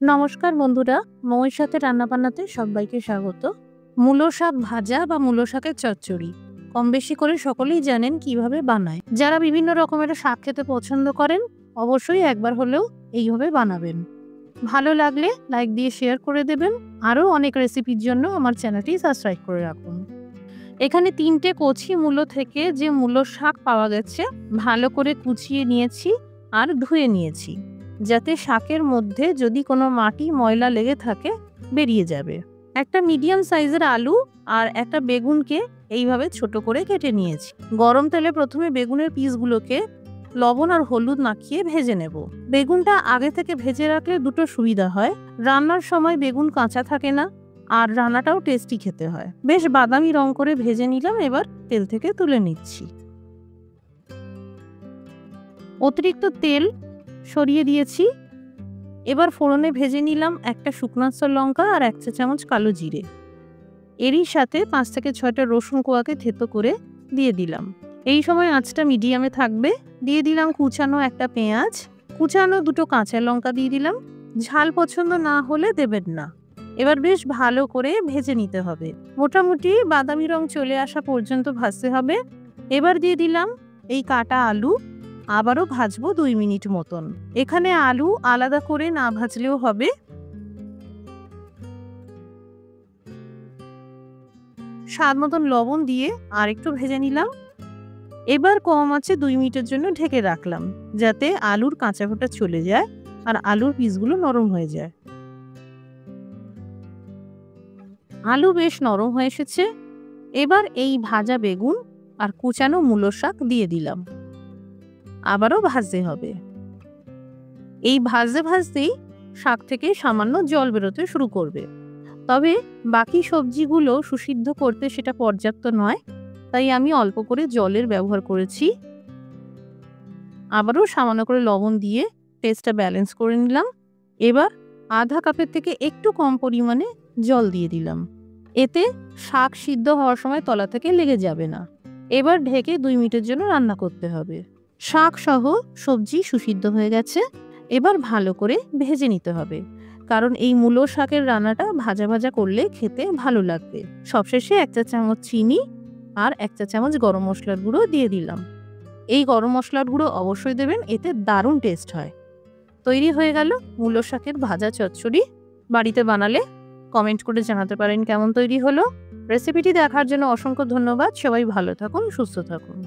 নমস্কার বন্ধুরা, মৌয়ের সাথে রান্নাবান্নাতে সবাইকে স্বাগত। মূলো শাক ভাজা বা মূলো শাকের চচ্চড়ি কম বেশি করে সকলেই জানেন কিভাবে বানায়। যারা বিভিন্ন রকমের শাক খেতে পছন্দ করেন অবশ্যই একবার হলেও এইভাবে বানাবেন। ভালো লাগলে লাইক দিয়ে শেয়ার করে দেবেন। আরও অনেক রেসিপির জন্য আমার চ্যানেলটি সাবস্ক্রাইব করে রাখুন। এখানে 3টে কচি মূলো থেকে যে মূলো শাক পাওয়া গেছে ভালো করে কুচিয়ে নিয়েছি আর ধুয়ে নিয়েছি, যাতে শাকের মধ্যে যদি কোনো মাটি ময়লা লেগে থাকে বেরিয়ে যাবে। একটা মিডিয়াম সাইজের আলু আর একটা বেগুনকে এইভাবে ছোট করে কেটে নিয়েছি। গরম তেলে প্রথমে বেগুনের পিসগুলোকে লবণ আর হলুদ মাখিয়ে ভেজে নেব। বেগুনটা আগে থেকে ভেজে রাখলে দুটো সুবিধা হয়, রান্নার সময় বেগুন কাঁচা থাকে না আর রান্নাটাও টেস্টি খেতে হয়। বেশ বাদামি রং করে ভেজে নিলাম, এবার তেল থেকে তুলে নিচ্ছি। অতিরিক্ত তেল সরিয়ে দিয়েছি। এবার ফোড়নে ভেজে নিলাম একটা শুকনো লঙ্কা আর 1 চা চামচ কালো জিরে। এরই সাথে 5 থেকে 6টা রসুন কোয়াকে থেতো করে দিয়ে দিলাম। এই সময় আঁচটা মিডিয়ামে থাকবে। দিয়ে দিলাম কুচানো একটা পেঁয়াজ, কুচানো 2টো কাঁচা লঙ্কা দিয়ে দিলাম। ঝাল পছন্দ না হলে দেবেন না। এবার বেশ ভালো করে ভেজে নিতে হবে, মোটামুটি বাদামি রং চলে আসা পর্যন্ত ভাজতে হবে। এবার দিয়ে দিলাম এই কাটা আলু, আবারও ভাজবো 2 মিনিট মতন। এখানে আলু আলাদা করে না ভাজলেও হবে। স্বাদ মতন লবণ দিয়ে আর একটু ভেজে নিলাম। এবার কম আঁচে 2 মিনিটের জন্য ঢেকে রাখলাম, যাতে আলুর কাঁচা ভাবটা চলে যায় আর আলুর পিসগুলো নরম হয়ে যায়। আলু বেশ নরম হয়ে এসেছে। এবার এই ভাজা বেগুন আর কুচানো মূলো শাক দিয়ে দিলাম, আবারও ভাজতে হবে। এই ভাজতে ভাজতেই শাক থেকে সামান্য জল বেরোতে শুরু করবে, তবে বাকি সবজিগুলো সুসিদ্ধ করতে সেটা পর্যাপ্ত নয়, তাই আমি অল্প করে জলের ব্যবহার করেছি। আবারও সামান্য করে লবণ দিয়ে টেস্টটা ব্যালেন্স করে নিলাম। এবার আধা কাপের থেকে একটু কম পরিমাণে জল দিয়ে দিলাম, এতে শাক সিদ্ধ হওয়ার সময় তলা থেকে লেগে যাবে না। এবার ঢেকে 2 মিনিটের জন্য রান্না করতে হবে। শাক সহ সবজি সুসিদ্ধ হয়ে গেছে। এবার ভালো করে ভেজে নিতে হবে, কারণ এই মূলো শাকের রান্নাটা ভাজা ভাজা করলে খেতে ভালো লাগবে। সবশেষে 1 চা চামচ চিনি আর 1 চা চামচ গরম মশলার গুঁড়ো দিয়ে দিলাম। এই গরম মশলার গুঁড়ো অবশ্যই দেবেন, এতে দারুণ টেস্ট হয়। তৈরি হয়ে গেল মূলো শাকের ভাজা চচ্চড়ি। বাড়িতে বানালে কমেন্ট করে জানাতে পারেন কেমন তৈরি হলো। রেসিপিটি দেখার জন্য অসংখ্য ধন্যবাদ। সবাই ভালো থাকুন, সুস্থ থাকুন।